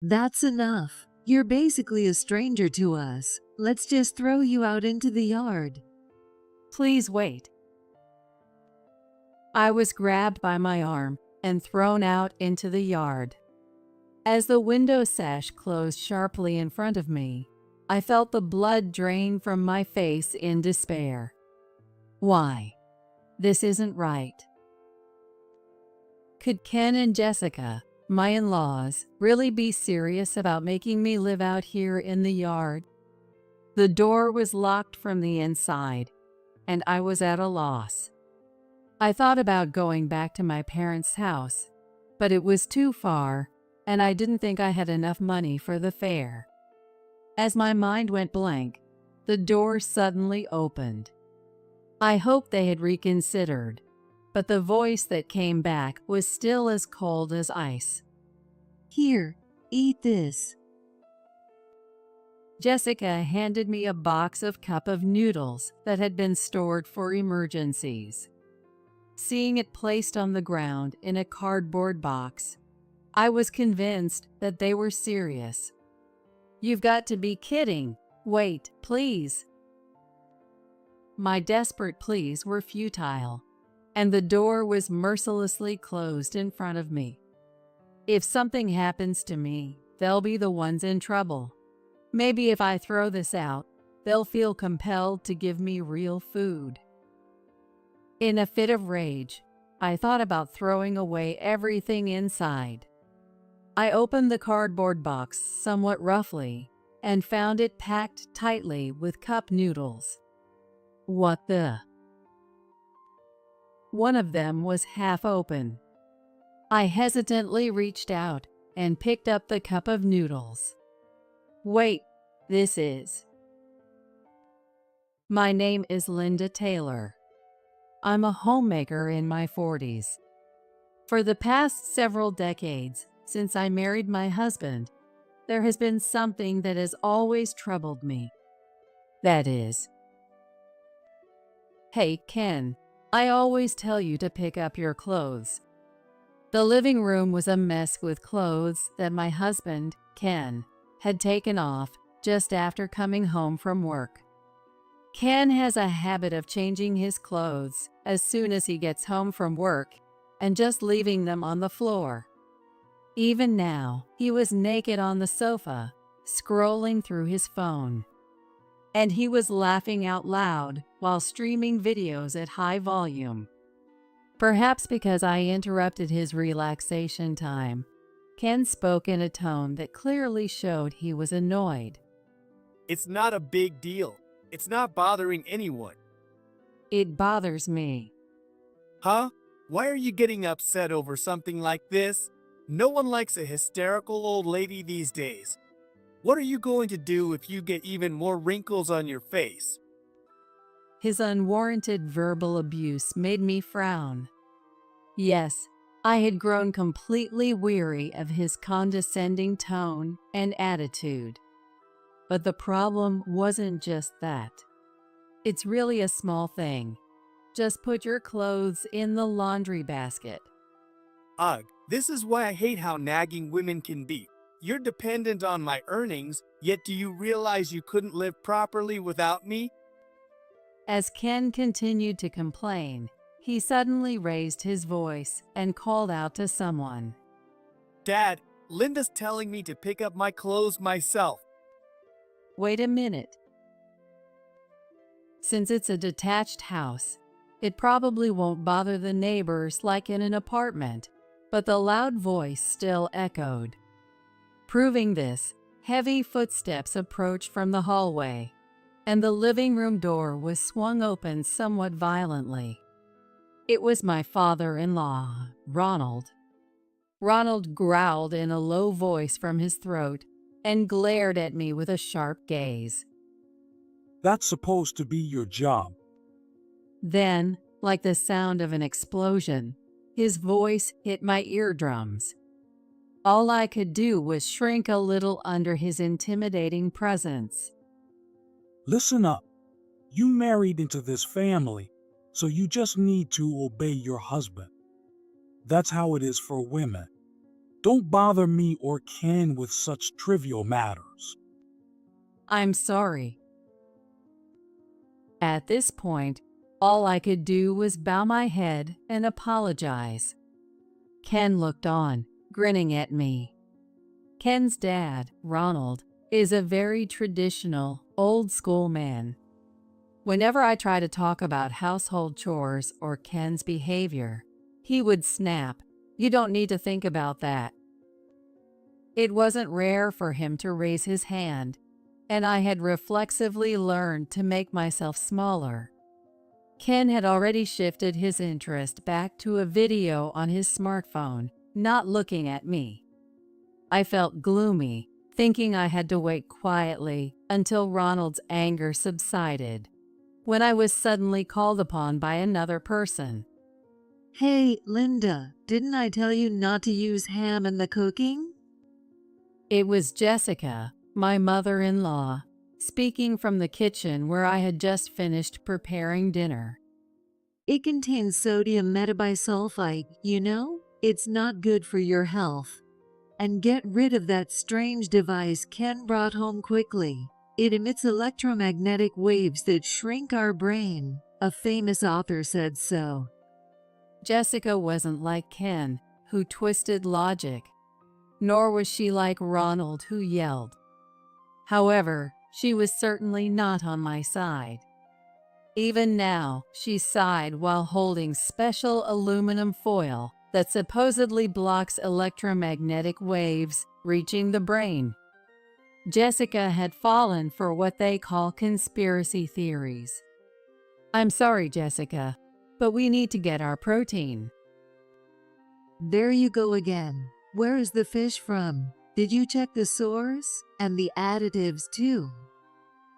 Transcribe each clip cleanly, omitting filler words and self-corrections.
That's enough. You're basically a stranger to us. Let's just throw you out into the yard. Please wait. I was grabbed by my arm and thrown out into the yard. As the window sash closed sharply in front of me, I felt the blood drain from my face in despair. Why? This isn't right. Could Ken and Jessica, my in-laws, really be serious about making me live out here in the yard? The door was locked from the inside, and I was at a loss. I thought about going back to my parents' house, but it was too far, and I didn't think I had enough money for the fare. As my mind went blank, the door suddenly opened. I hoped they had reconsidered, but the voice that came back was still as cold as ice. Here, eat this. Jessica handed me a box of cup of noodles that had been stored for emergencies. Seeing it placed on the ground in a cardboard box, I was convinced that they were serious. You've got to be kidding. Wait, please. My desperate pleas were futile, and the door was mercilessly closed in front of me. If something happens to me, they'll be the ones in trouble. Maybe if I throw this out, they'll feel compelled to give me real food. In a fit of rage, I thought about throwing away everything inside. I opened the cardboard box somewhat roughly and found it packed tightly with cup noodles. What the? One of them was half open. I hesitantly reached out and picked up the cup of noodles. Wait, this is. My name is Linda Taylor. I'm a homemaker in my 40s. For the past several decades, since I married my husband, there has been something that has always troubled me. That is, hey, Ken, I always tell you to pick up your clothes. The living room was a mess with clothes that my husband, Ken, had taken off just after coming home from work. Ken has a habit of changing his clothes as soon as he gets home from work and just leaving them on the floor. Even now, he was naked on the sofa, scrolling through his phone. And he was laughing out loud while streaming videos at high volume. Perhaps because I interrupted his relaxation time, Ken spoke in a tone that clearly showed he was annoyed. It's not a big deal. It's not bothering anyone. It bothers me. Huh? Why are you getting upset over something like this? No one likes a hysterical old lady these days. What are you going to do if you get even more wrinkles on your face? His unwarranted verbal abuse made me frown. Yes, I had grown completely weary of his condescending tone and attitude. But the problem wasn't just that. It's really a small thing. Just put your clothes in the laundry basket. Ugh, this is why I hate how nagging women can be. You're dependent on my earnings, yet do you realize you couldn't live properly without me? As Ken continued to complain, he suddenly raised his voice and called out to someone. Dad, Linda's telling me to pick up my clothes myself. Wait a minute. Since it's a detached house, it probably won't bother the neighbors like in an apartment, but the loud voice still echoed. Proving this, heavy footsteps approached from the hallway, and the living room door was swung open somewhat violently. It was my father-in-law, Ronald. Ronald growled in a low voice from his throat and glared at me with a sharp gaze. That's supposed to be your job. Then, like the sound of an explosion, his voice hit my eardrums. All I could do was shrink a little under his intimidating presence. Listen up. You married into this family, so you just need to obey your husband. That's how it is for women. Don't bother me or Ken with such trivial matters. I'm sorry. At this point, all I could do was bow my head and apologize. Ken looked on, grinning at me. Ken's dad, Ronald, is a very traditional, old-school man. Whenever I try to talk about household chores or Ken's behavior, he would snap, "You don't need to think about that." It wasn't rare for him to raise his hand, and I had reflexively learned to make myself smaller. Ken had already shifted his interest back to a video on his smartphone, not looking at me. I felt gloomy, thinking I had to wait quietly until Ronald's anger subsided, when I was suddenly called upon by another person. Hey, Linda, didn't I tell you not to use ham in the cooking? It was Jessica, my mother-in-law, speaking from the kitchen where I had just finished preparing dinner. It contains sodium metabisulfite, you know? It's not good for your health. And get rid of that strange device Ken brought home quickly. It emits electromagnetic waves that shrink our brain. A famous author said so. Jessica wasn't like Ken, who twisted logic, nor was she like Ronald, who yelled. However, she was certainly not on my side. Even now, she sighed while holding special aluminum foil that supposedly blocks electromagnetic waves reaching the brain. Jessica had fallen for what they call conspiracy theories. I'm sorry, Jessica, but we need to get our protein. There you go again. Where is the fish from? Did you check the source? And the additives too.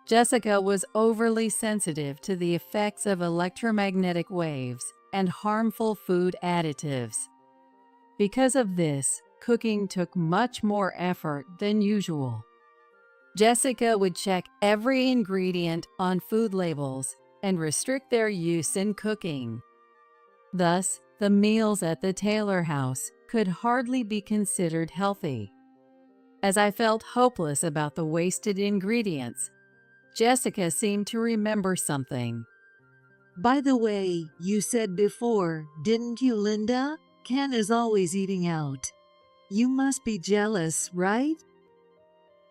Jessica was overly sensitive to the effects of electromagnetic waves and harmful food additives. Because of this, cooking took much more effort than usual. Jessica would check every ingredient on food labels and restrict their use in cooking. Thus, the meals at the Taylor house could hardly be considered healthy. As I felt hopeless about the wasted ingredients, Jessica seemed to remember something. By the way, you said before, didn't you, Linda? Ken is always eating out. You must be jealous, right?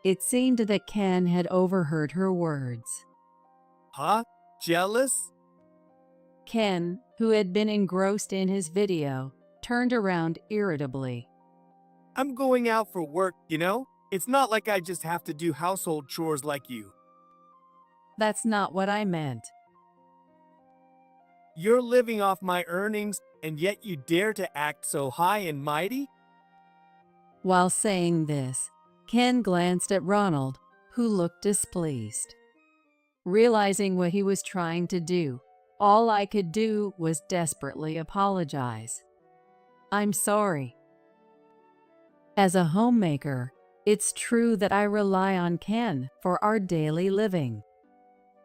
It seemed that Ken had overheard her words. Huh? Jealous? Ken, who had been engrossed in his video, turned around irritably. I'm going out for work, you know? It's not like I just have to do household chores like you. That's not what I meant. You're living off my earnings, and yet you dare to act so high and mighty? While saying this, Ken glanced at Ronald, who looked displeased. Realizing what he was trying to do, all I could do was desperately apologize. I'm sorry. As a homemaker, it's true that I rely on Ken for our daily living.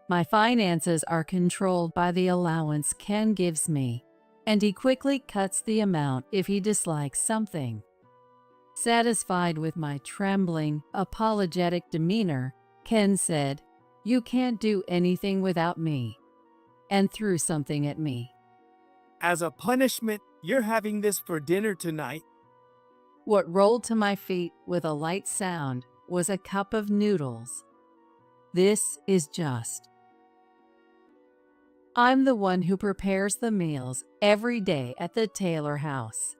My finances are controlled by the allowance Ken gives me, and he quickly cuts the amount if he dislikes something. Satisfied with my trembling, apologetic demeanor, Ken said, "You can't do anything without me," and threw something at me. As a punishment, you're having this for dinner tonight. What rolled to my feet with a light sound was a cup of noodles. This is just. I'm the one who prepares the meals every day at the Taylor house.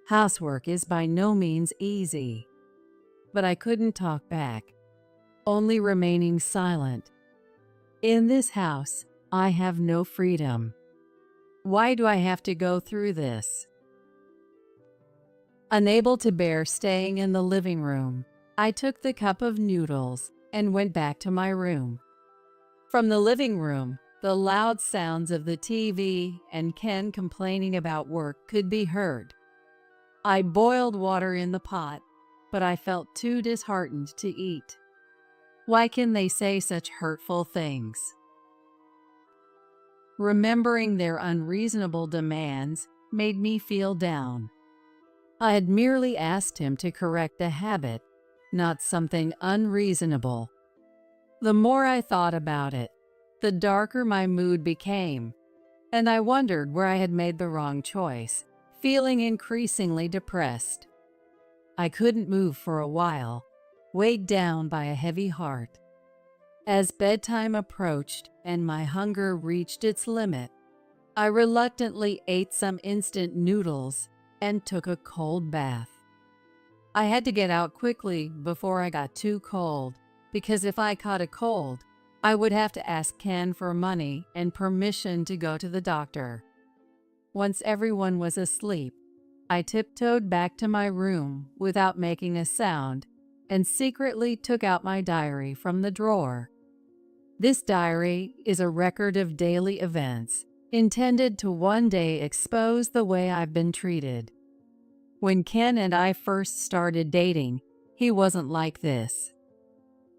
Housework is by no means easy, but I couldn't talk back, only remaining silent. In this house, I have no freedom. Why do I have to go through this? Unable to bear staying in the living room, I took the cup of noodles and went back to my room. From the living room, the loud sounds of the TV and Ken complaining about work could be heard. I boiled water in the pot, but I felt too disheartened to eat. Why can they say such hurtful things? Remembering their unreasonable demands made me feel down. I had merely asked him to correct a habit, not something unreasonable. The more I thought about it, the darker my mood became, and I wondered where I had made the wrong choice, feeling increasingly depressed. I couldn't move for a while, weighed down by a heavy heart. As bedtime approached and my hunger reached its limit, I reluctantly ate some instant noodles and took a cold bath. I had to get out quickly before I got too cold, because if I caught a cold, I would have to ask Ken for money and permission to go to the doctor. Once everyone was asleep, I tiptoed back to my room without making a sound and secretly took out my diary from the drawer. This diary is a record of daily events, intended to one day expose the way I've been treated. When Ken and I first started dating, he wasn't like this.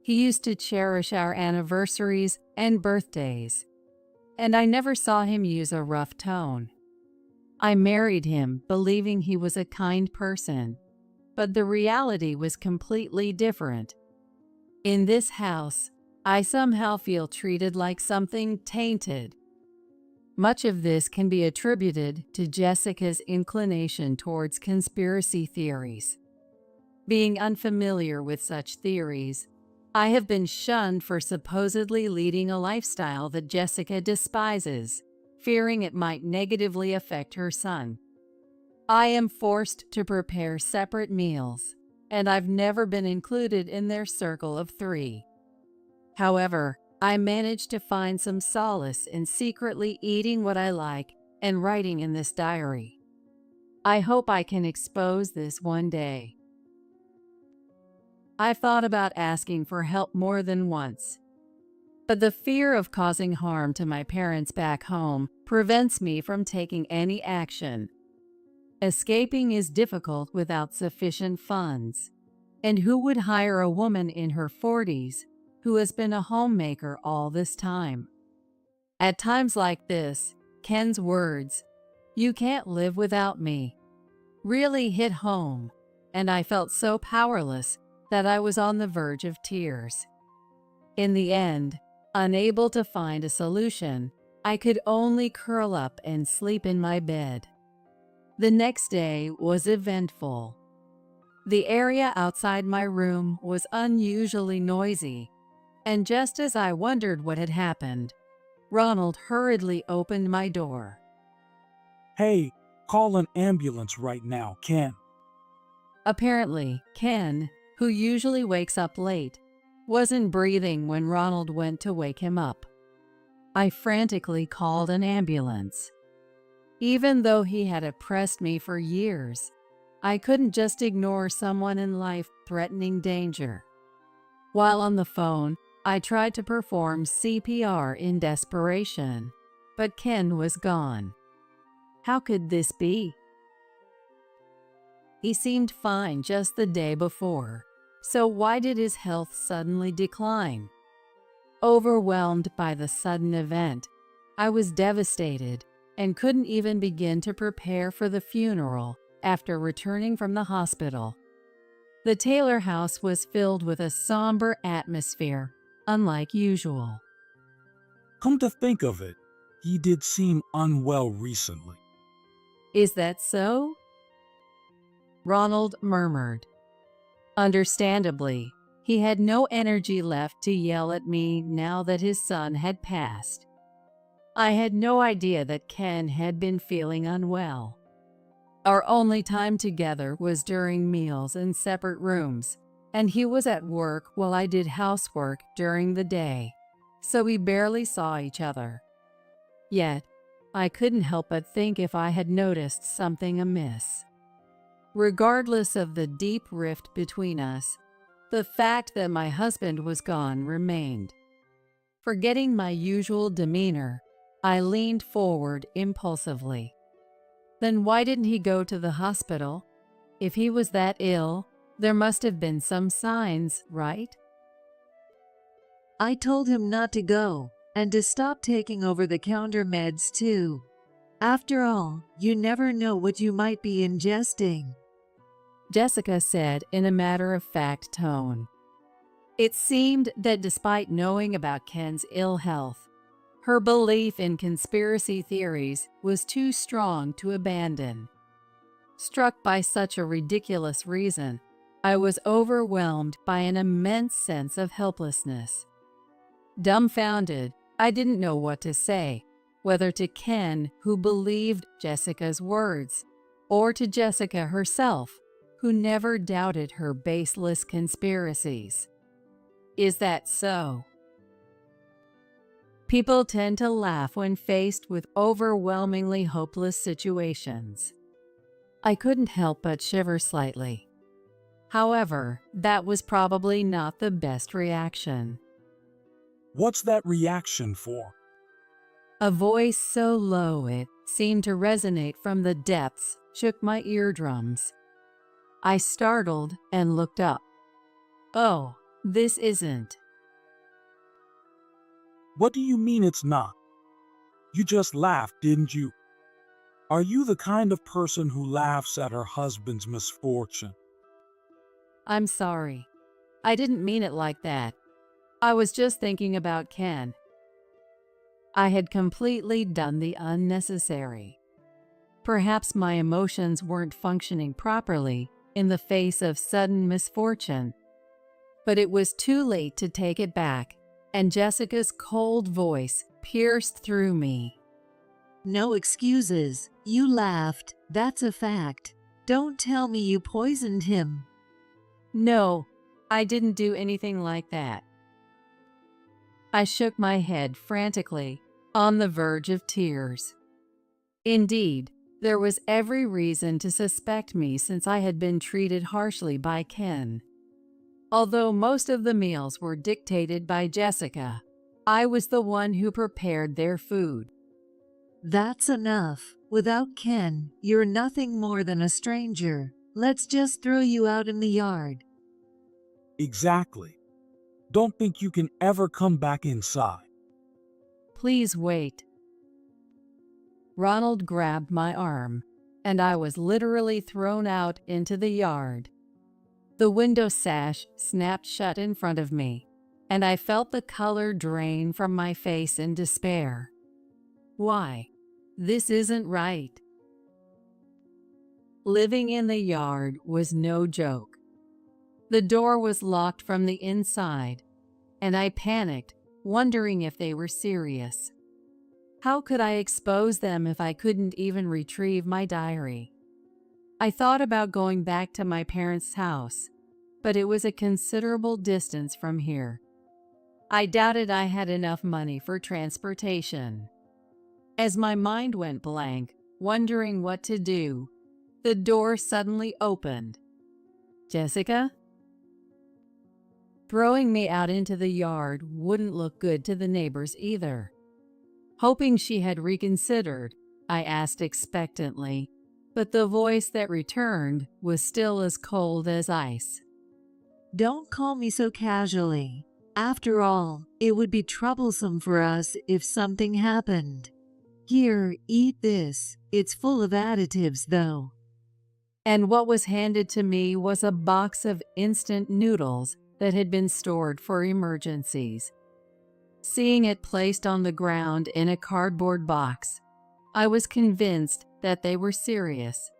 He used to cherish our anniversaries and birthdays, and I never saw him use a rough tone. I married him believing he was a kind person, but the reality was completely different. In this house, I somehow feel treated like something tainted. Much of this can be attributed to Jessica's inclination towards conspiracy theories. Being unfamiliar with such theories, I have been shunned for supposedly leading a lifestyle that Jessica despises, fearing it might negatively affect her son. I am forced to prepare separate meals, and I've never been included in their circle of 3. However, I managed to find some solace in secretly eating what I like and writing in this diary. I hope I can expose this one day. I've thought about asking for help more than once, but the fear of causing harm to my parents back home prevents me from taking any action. Escaping is difficult without sufficient funds, and who would hire a woman in her 40s who has been a homemaker all this time? At times like this, Ken's words, "You can't live without me," really hit home, and I felt so powerless that I was on the verge of tears. In the end, unable to find a solution, I could only curl up and sleep in my bed. The next day was eventful. The area outside my room was unusually noisy, and just as I wondered what had happened, Ronald hurriedly opened my door. Hey, call an ambulance right now, Ken. Apparently, Ken, who usually wakes up late, wasn't breathing when Ronald went to wake him up. I frantically called an ambulance. Even though he had oppressed me for years, I couldn't just ignore someone in life-threatening danger. While on the phone, I tried to perform CPR in desperation, but Ken was gone. How could this be? He seemed fine just the day before, so why did his health suddenly decline? Overwhelmed by the sudden event, I was devastated and couldn't even begin to prepare for the funeral after returning from the hospital. The Taylor house was filled with a somber atmosphere, unlike usual. Come to think of it, he did seem unwell recently. Is that so? Ronald murmured. Understandably, he had no energy left to yell at me now that his son had passed. I had no idea that Ken had been feeling unwell. Our only time together was during meals in separate rooms, and he was at work while I did housework during the day, so we barely saw each other. Yet, I couldn't help but think if I had noticed something amiss. Regardless of the deep rift between us, the fact that my husband was gone remained. Forgetting my usual demeanor, I leaned forward impulsively. Then why didn't he go to the hospital? If he was that ill, there must have been some signs, right? I told him not to go, and to stop taking over-the-counter meds too. After all, you never know what you might be ingesting. Jessica said in a matter-of-fact tone. It seemed that despite knowing about Ken's ill health, her belief in conspiracy theories was too strong to abandon. Struck by such a ridiculous reason, I was overwhelmed by an immense sense of helplessness. Dumbfounded, I didn't know what to say, whether to Ken, who believed Jessica's words, or to Jessica herself, who never doubted her baseless conspiracies. Is that so? People tend to laugh when faced with overwhelmingly hopeless situations. I couldn't help but shiver slightly. However, that was probably not the best reaction. What's that reaction for? A voice so low it seemed to resonate from the depths shook my eardrums. I startled and looked up. Oh, this isn't. What do you mean it's not? You just laughed, didn't you? Are you the kind of person who laughs at her husband's misfortune? I'm sorry. I didn't mean it like that. I was just thinking about Ken. I had completely done the unnecessary. Perhaps my emotions weren't functioning properly in the face of sudden misfortune. But it was too late to take it back, and Jessica's cold voice pierced through me. No excuses. You laughed. That's a fact. Don't tell me you poisoned him. No, I didn't do anything like that. I shook my head frantically, on the verge of tears. Indeed, there was every reason to suspect me since I had been treated harshly by Ken. Although most of the meals were dictated by Jessica, I was the one who prepared their food. That's enough. Without Ken, you're nothing more than a stranger. Let's just throw you out in the yard. Exactly. Don't think you can ever come back inside. Please wait. Ronald grabbed my arm, and I was literally thrown out into the yard. The window sash snapped shut in front of me, and I felt the color drain from my face in despair. Why? This isn't right. Living in the yard was no joke. The door was locked from the inside, and I panicked, wondering if they were serious. How could I expose them if I couldn't even retrieve my diary? I thought about going back to my parents' house, but it was a considerable distance from here. I doubted I had enough money for transportation. As my mind went blank, wondering what to do, the door suddenly opened. Jessica? Throwing me out into the yard wouldn't look good to the neighbors either. Hoping she had reconsidered, I asked expectantly, but the voice that returned was still as cold as ice. Don't call me so casually. After all, it would be troublesome for us if something happened. Here, eat this. It's full of additives, though. And what was handed to me was a box of instant noodles that had been stored for emergencies. Seeing it placed on the ground in a cardboard box, I was convinced that they were serious.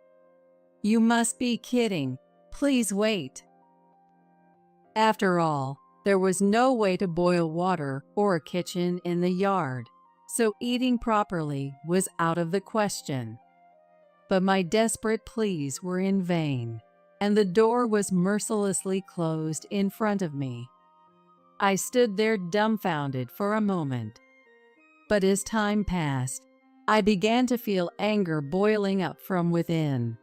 You must be kidding. Please wait. After all, there was no way to boil water or a kitchen in the yard, so eating properly was out of the question. But my desperate pleas were in vain, and the door was mercilessly closed in front of me. I stood there dumbfounded for a moment. But as time passed, I began to feel anger boiling up from within.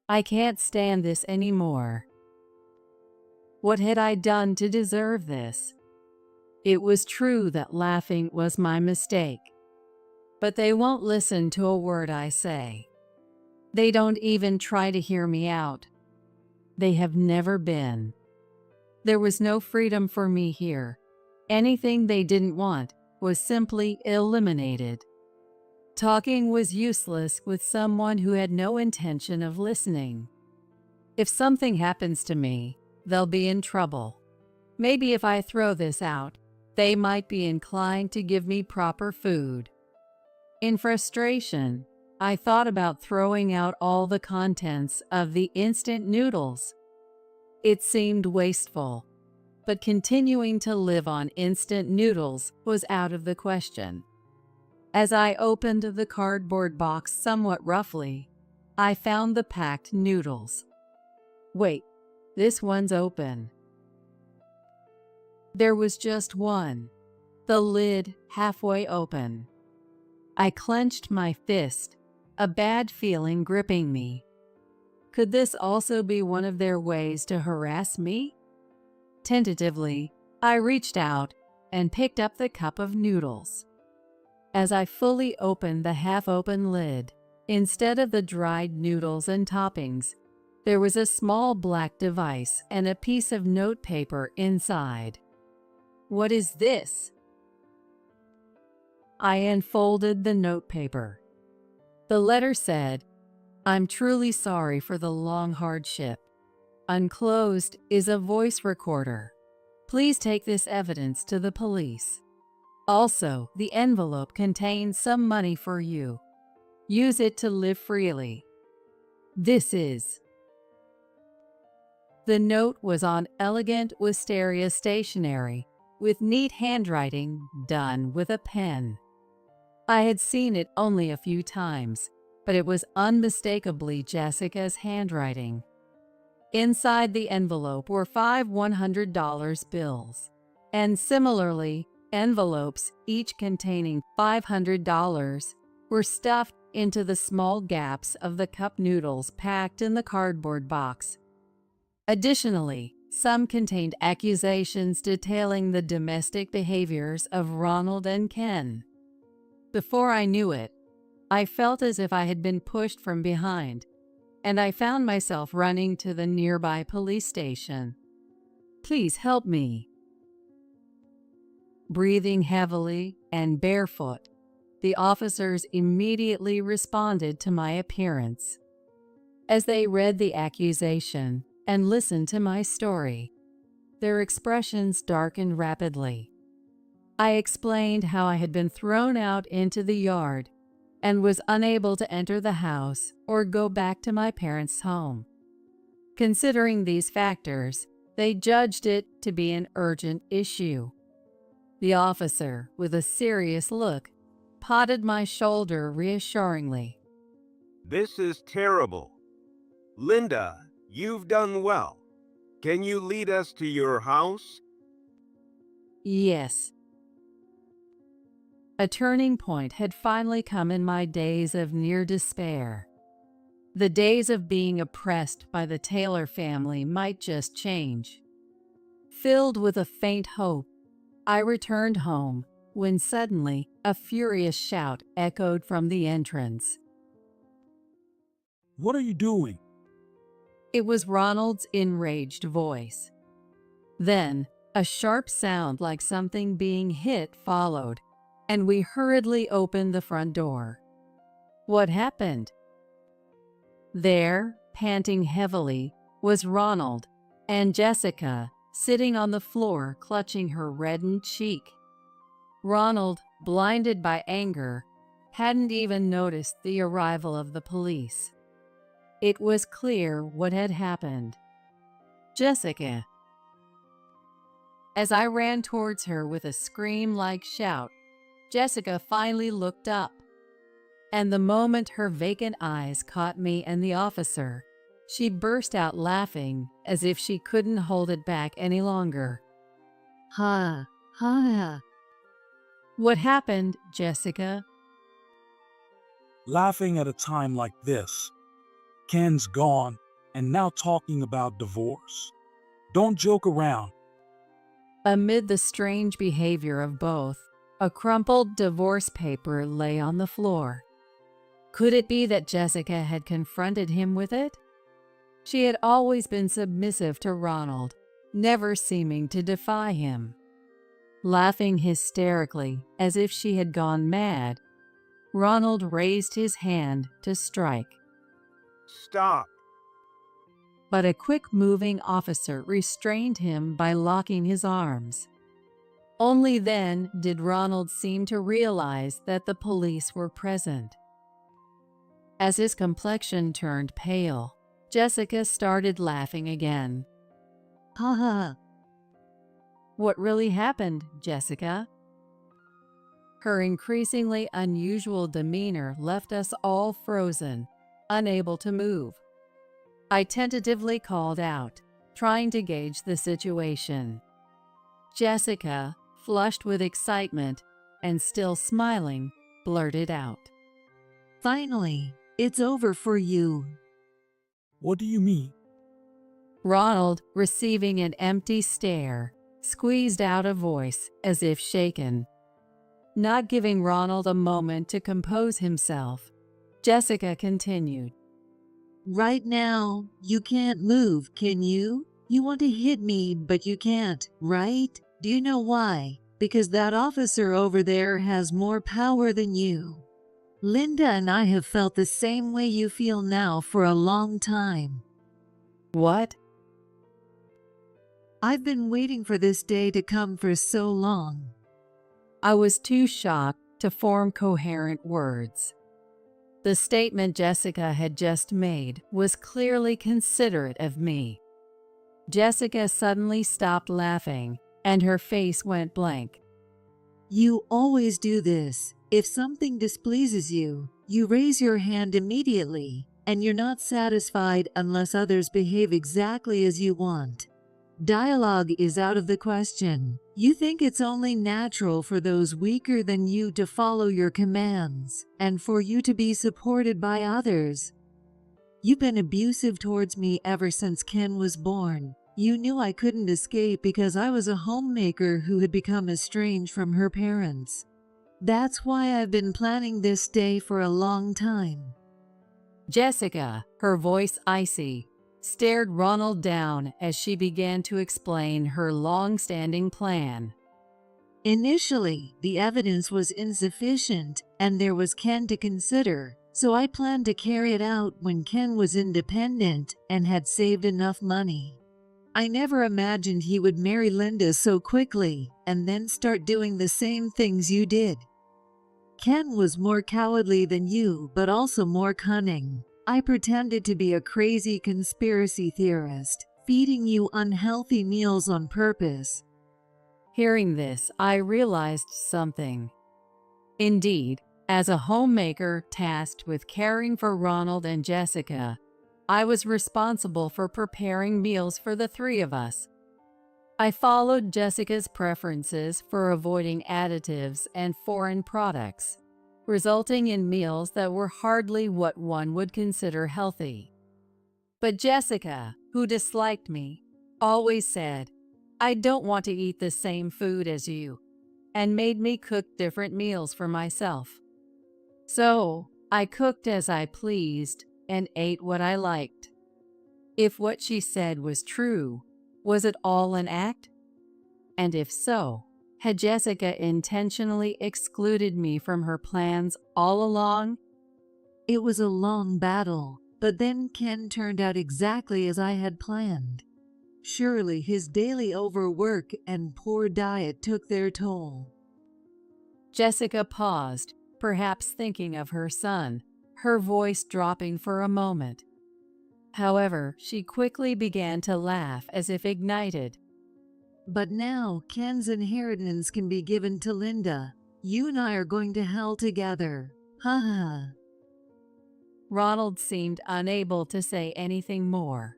I can't stand this anymore. What had I done to deserve this? It was true that laughing was my mistake. But they won't listen to a word I say. They don't even try to hear me out. They have never been. There was no freedom for me here. Anything they didn't want was simply eliminated. Talking was useless with someone who had no intention of listening. If something happens to me, they'll be in trouble. Maybe if I throw this out, they might be inclined to give me proper food. In frustration, I thought about throwing out all the contents of the instant noodles. It seemed wasteful, but continuing to live on instant noodles was out of the question. As I opened the cardboard box somewhat roughly, I found the packed noodles. Wait, this one's open. There was just one, the lid halfway open. I clenched my fist, a bad feeling gripping me. Could this also be one of their ways to harass me? Tentatively, I reached out and picked up the cup of noodles. As I fully opened the half-open lid, instead of the dried noodles and toppings, there was a small black device and a piece of notepaper inside. What is this? I unfolded the notepaper. The letter said, "I'm truly sorry for the long hardship. Unclosed is a voice recorder. Please take this evidence to the police. Also, the envelope contains some money for you. Use it to live freely. This is." The note was on elegant wisteria stationery, with neat handwriting done with a pen. I had seen it only a few times, but it was unmistakably Jessica's handwriting. Inside the envelope were 5 $100 bills, and similarly, envelopes, each containing $500, were stuffed into the small gaps of the cup noodles packed in the cardboard box. Additionally, some contained accusations detailing the domestic behaviors of Ronald and Ken. Before I knew it, I felt as if I had been pushed from behind, and I found myself running to the nearby police station. "Please help me." Breathing heavily and barefoot, the officers immediately responded to my appearance. As they read the accusation and listened to my story, their expressions darkened rapidly. I explained how I had been thrown out into the yard and was unable to enter the house or go back to my parents' home. Considering these factors, they judged it to be an urgent issue. The officer, with a serious look, patted my shoulder reassuringly. "This is terrible. Linda, you've done well. Can you lead us to your house?" Yes. A turning point had finally come in my days of near despair. The days of being oppressed by the Taylor family might just change. Filled with a faint hope, I returned home when suddenly a furious shout echoed from the entrance. What are you doing? It was Ronald's enraged voice. Then, a sharp sound like something being hit followed, and we hurriedly opened the front door. What happened? There, panting heavily, was Ronald, and Jessica, sitting on the floor clutching her reddened cheek. Ronald, blinded by anger, hadn't even noticed the arrival of the police. It was clear what had happened. "Jessica!" As I ran towards her with a scream-like shout, Jessica finally looked up. And the moment her vacant eyes caught me and the officer, she burst out laughing as if she couldn't hold it back any longer. Ha, ha. "What happened, Jessica?" Laughing at a time like this. Ken's gone, and now talking about divorce. Don't joke around. Amid the strange behavior of both, a crumpled divorce paper lay on the floor. Could it be that Jessica had confronted him with it? She had always been submissive to Ronald, never seeming to defy him. Laughing hysterically as if she had gone mad, Ronald raised his hand to strike. "Stop." but a quick-moving officer restrained him by locking his arms. Only then did Ronald seem to realize that the police were present. As his complexion turned pale, Jessica started laughing again. Ha ha. What really happened, Jessica? Her increasingly unusual demeanor left us all frozen, unable to move. I tentatively called out, trying to gauge the situation. Jessica, flushed with excitement and still smiling, blurted out, Finally, it's over for you. What do you mean? Ronald, receiving an empty stare, squeezed out a voice as if shaken. Not giving Ronald a moment to compose himself, Jessica continued. Right now, you can't move, can you? You want to hit me, but you can't, right? Do you know why? Because that officer over there has more power than you. Linda and I have felt the same way you feel now for a long time. What? I've been waiting for this day to come for so long. I was too shocked to form coherent words. The statement Jessica had just made was clearly considerate of me. Jessica suddenly stopped laughing, and her face went blank. You always do this. If something displeases you, you raise your hand immediately, and you're not satisfied unless others behave exactly as you want. Dialogue is out of the question. You think it's only natural for those weaker than you to follow your commands, and for you to be supported by others. You've been abusive towards me ever since Ken was born. You knew I couldn't escape because I was a homemaker who had become estranged from her parents. That's why I've been planning this day for a long time. Jessica, her voice icy, stared Ronald down as she began to explain her long-standing plan. Initially, the evidence was insufficient, and there was Ken to consider, so I planned to carry it out when Ken was independent and had saved enough money. I never imagined he would marry Linda so quickly and then start doing the same things you did. Ken was more cowardly than you, but also more cunning. I pretended to be a crazy conspiracy theorist, feeding you unhealthy meals on purpose. Hearing this, I realized something. Indeed, as a homemaker tasked with caring for Ronald and Jessica, I was responsible for preparing meals for the three of us. I followed Jessica's preferences for avoiding additives and foreign products, resulting in meals that were hardly what one would consider healthy. But Jessica, who disliked me, always said, "I don't want to eat the same food as you," and made me cook different meals for myself. So, I cooked as I pleased and ate what I liked. If what she said was true, was it all an act? And if so, had Jessica intentionally excluded me from her plans all along? It was a long battle, but then Ken turned out exactly as I had planned. Surely his daily overwork and poor diet took their toll. Jessica paused, perhaps thinking of her son, her voice dropping for a moment. However, she quickly began to laugh as if ignited. But now Ken's inheritance can be given to Linda. You and I are going to hell together. Ha ha. Ronald seemed unable to say anything more.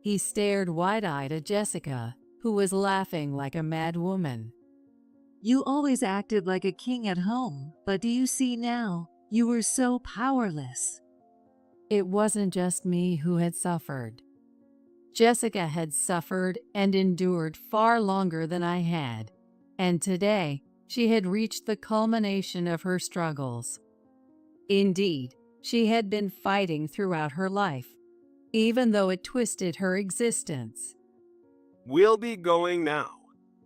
He stared wide-eyed at Jessica, who was laughing like a mad woman. You always acted like a king at home, but do you see now? You were so powerless. It wasn't just me who had suffered. Jessica had suffered and endured far longer than I had, and today she had reached the culmination of her struggles. Indeed, she had been fighting throughout her life, even though it twisted her existence. We'll be going now.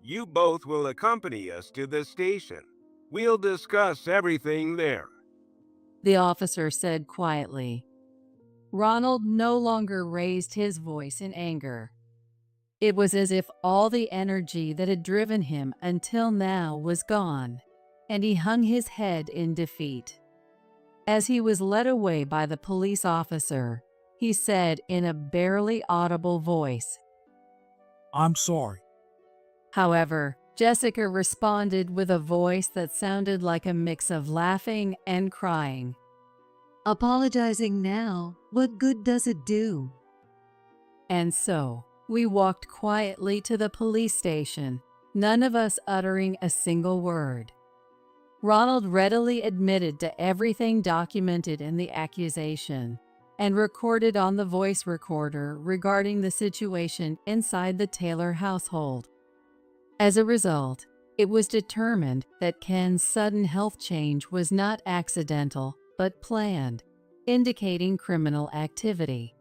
You both will accompany us to the station. We'll discuss everything there. The officer said quietly. Ronald no longer raised his voice in anger. It was as if all the energy that had driven him until now was gone, and he hung his head in defeat. As he was led away by the police officer, he said in a barely audible voice. I'm sorry. However, Jessica responded with a voice that sounded like a mix of laughing and crying. Apologizing now, what good does it do? And so, we walked quietly to the police station, none of us uttering a single word. Ronald readily admitted to everything documented in the accusation and recorded on the voice recorder regarding the situation inside the Taylor household. As a result, it was determined that Ken's sudden health change was not accidental but planned, indicating criminal activity.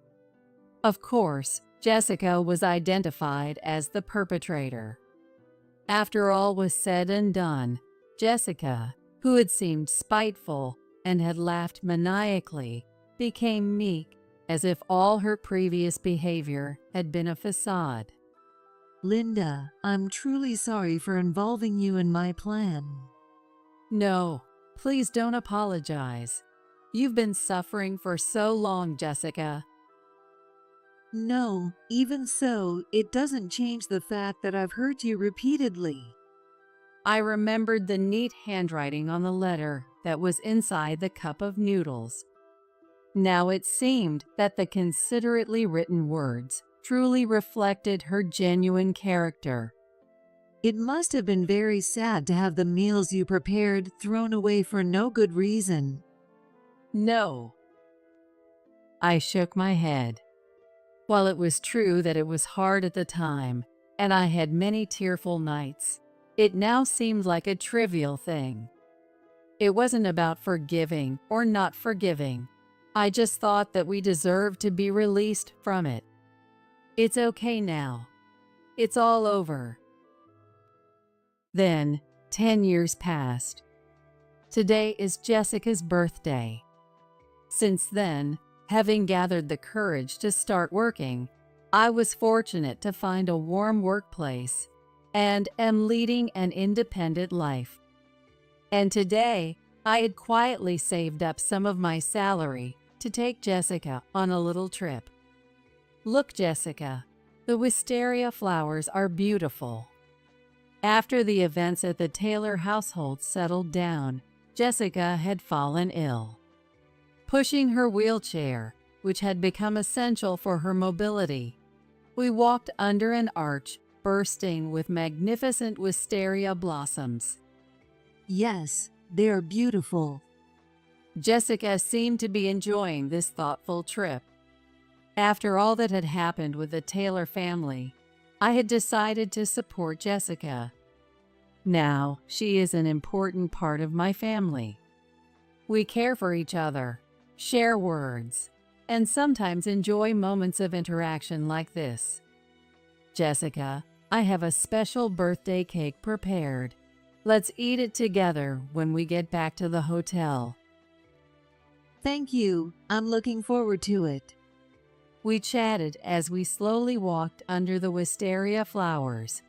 Of course, Jessica was identified as the perpetrator. After all was said and done, Jessica, who had seemed spiteful and had laughed maniacally, became meek, as if all her previous behavior had been a facade. Linda, I'm truly sorry for involving you in my plan. No, please don't apologize. You've been suffering for so long, Jessica. No, even so, it doesn't change the fact that I've hurt you repeatedly. I remembered the neat handwriting on the letter that was inside the cup of noodles. Now it seemed that the considerately written words truly reflected her genuine character. It must have been very sad to have the meals you prepared thrown away for no good reason. No. I shook my head. While it was true that it was hard at the time, and I had many tearful nights, it now seemed like a trivial thing. It wasn't about forgiving or not forgiving. I just thought that we deserved to be released from it. It's okay now. It's all over. Then, 10 years passed. Today is Jessica's birthday. Since then, having gathered the courage to start working, I was fortunate to find a warm workplace and am leading an independent life. And today, I had quietly saved up some of my salary to take Jessica on a little trip. Look, Jessica, the wisteria flowers are beautiful. After the events at the Taylor household settled down, Jessica had fallen ill. Pushing her wheelchair, which had become essential for her mobility, we walked under an arch bursting with magnificent wisteria blossoms. Yes, they are beautiful. Jessica seemed to be enjoying this thoughtful trip. After all that had happened with the Taylor family, I had decided to support Jessica. Now, she is an important part of my family. We care for each other, share words, and sometimes enjoy moments of interaction like this. Jessica, I have a special birthday cake prepared. Let's eat it together when we get back to the hotel. Thank you. I'm looking forward to it. We chatted as we slowly walked under the wisteria flowers,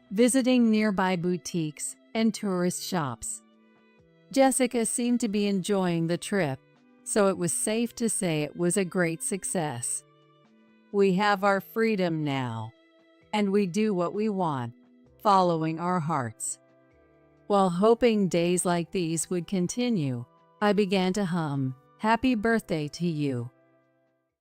visiting nearby boutiques and tourist shops. Jessica seemed to be enjoying the trip, so it was safe to say it was a great success. We have our freedom now, and we do what we want, following our hearts. While hoping days like these would continue, I began to hum, "Happy birthday to you,"